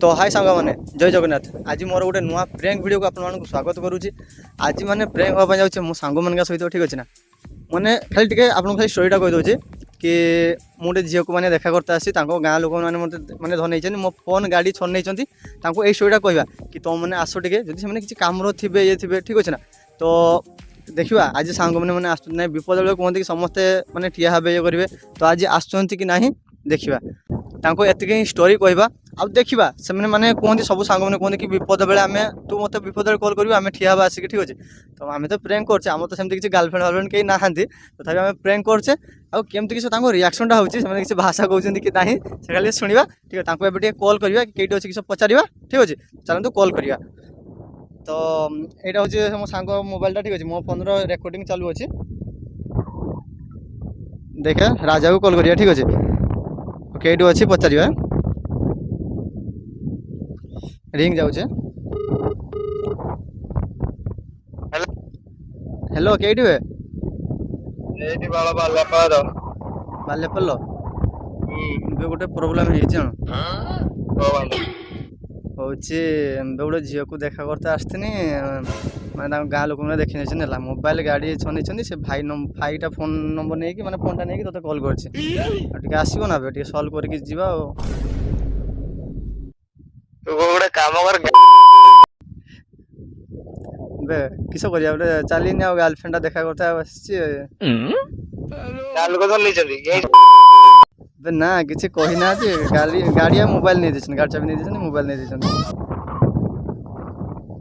तो हाय सांग मैंने जय जगन्नाथ। आज मोर गोटे नुआ प्रैंक वीडियो को आपन स्वागत करुच्ची। आज मैंने प्रैंक हाँपा जाऊँ मो सांग मान सहित ठीक अच्छे ना मैंने खाली टे आप खाली स्टोरीटा कहीदे कि मुझे झील को मैंने देखा करते आसी गाँ लोक मैंने मत मैंने धन मो फोन गाड़ी छन नहीं यही स्टोरीटा कहवा कि तुम मैंने आस टे जब से किसी कम थे ये थे ठीक अच्छे ना। तो देखा आज सांग मैंने आस विपद बेले कहते कि समस्ते मैंने ठिया हे ये करेंगे। तो आज आसुँच कि ना देखा एति स्टोरी कहवा आ देखा से मैंने कहते सब सांग मैंने कहते कि विपद बेले आम तू मत विपद कल कर आम ठिया हाँ आसिक ठीक अच्छे। तो आम तो प्रेंक करचे आम तो सेमती किसी गर्लफ्रेंड वर्लफ्रेंड कहीं ना तथापि आम प्रेंक करचे आमती किसी रिएक्शनटा होची किसी भाषा कहते कि ना से खाली शुणा ठीक है। एबे कल करवा कि अच्छे किसी पचार ठीक अच्छे चलते कल करवा। तो यहाँ हूँ मो सांग मोबाइलटा ठीक अच्छे मो फोन रेकर्डिंग चालू अच्छे देखे राजा को कल करिया ठीक अच्छे कईटू अच्छी पचार रिंग जाऊे। हेलो कईटू बालेपल गोटे प्रोब्लेम हूँ गोटे झील को देखा करते आसनी मैंने गाँ लोक मैंने देखी नहीं मोबाइल गाड़ी छन से भाईटा फोन नंबर नहीं मैंने फोनटा नहीं तो कल कर आसो ना टे सल्व करके जीवा गोटे काम कर बे किस करिया गोटे चलीनी आ गर्लफ्रेंडा देखा करते बे ना किसी कही ना गाड़ी गाड़ी मोबाइल नहीं देछन गाड़ी चाबी नहीं देछन मोबाइल नहीं देछन।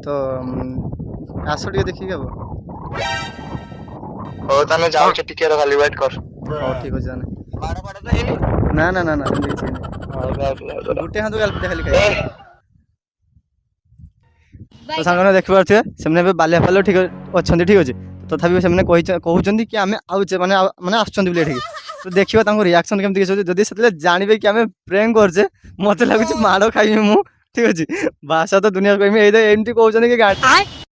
तो आसो टे देखिए अब हो ताने जाओ टिके रो खाली वेट कर हो ठीक हो जाने बाड़ा बाड़ा तो हेनी ना ना ना ना गुटे हाथ गाल खाली खाई। तो सांगने देख पारे से बाल्यापाल ठीक अच्छा ठीक अच्छे तथापि से कहते कि आम आउचे मैंने मैंने आसुँच तो देखा रिएक्शन केमती जदि से जानवे कि आम प्रेंक करचे मत लगुच माड़ खाइबी मु ठीक अच्छे। भाषा तो दुनिया कहमी एमती कहते कि गाड़ी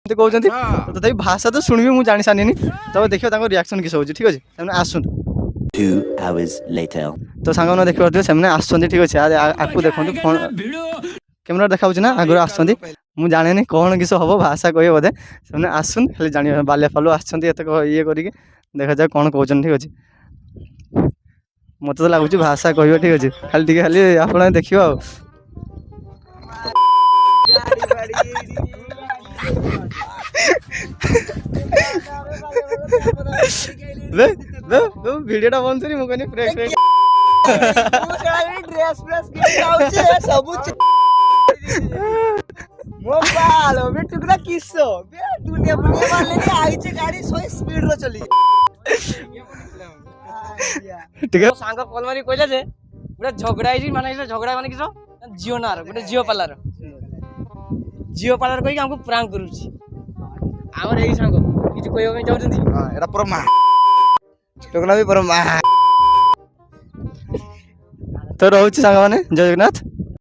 कहते तथापि भाषा तो शुणी मुझे जानी सानी तब देखिए रिएक्शन किस हो ठीक अच्छे आसुन। 2 hours later तो सांग मैंने देख पारे से आसुँच ठीक अच्छे आपको देखो फोन कैमेरा देखा ना आगुरी आसुँच मुझे जाने कौन किस हम भाषा कहे बोधे से आसुन खाली जान बाल्यापाल आसते ये कर देखा जाए कौन कहते ठीक अच्छे। मत तो लगुच भाषा कह ठीक अच्छे खाली खाली आप देखिए वीडियोटा बंद करी मुझे प्रेंक प्रेंक मोबाइल बे टुकड़ा किसो बे दुनिया बुनिया वाले ने आइचे गाड़ी 100 स्पीड रो चली ठीक है। सांग कॉल मारी कहला जे गोटे झगड़ा आइची माने झगड़ा माने किसो जियो नार गोटे जियो पार्लर कहि हमको प्रांक करूची हमर एई सांग किछ कहयो में जाउछंती हां एटा पर मा टोकना भी पर मा। तो रोच सांग माने जय जगन्नाथ।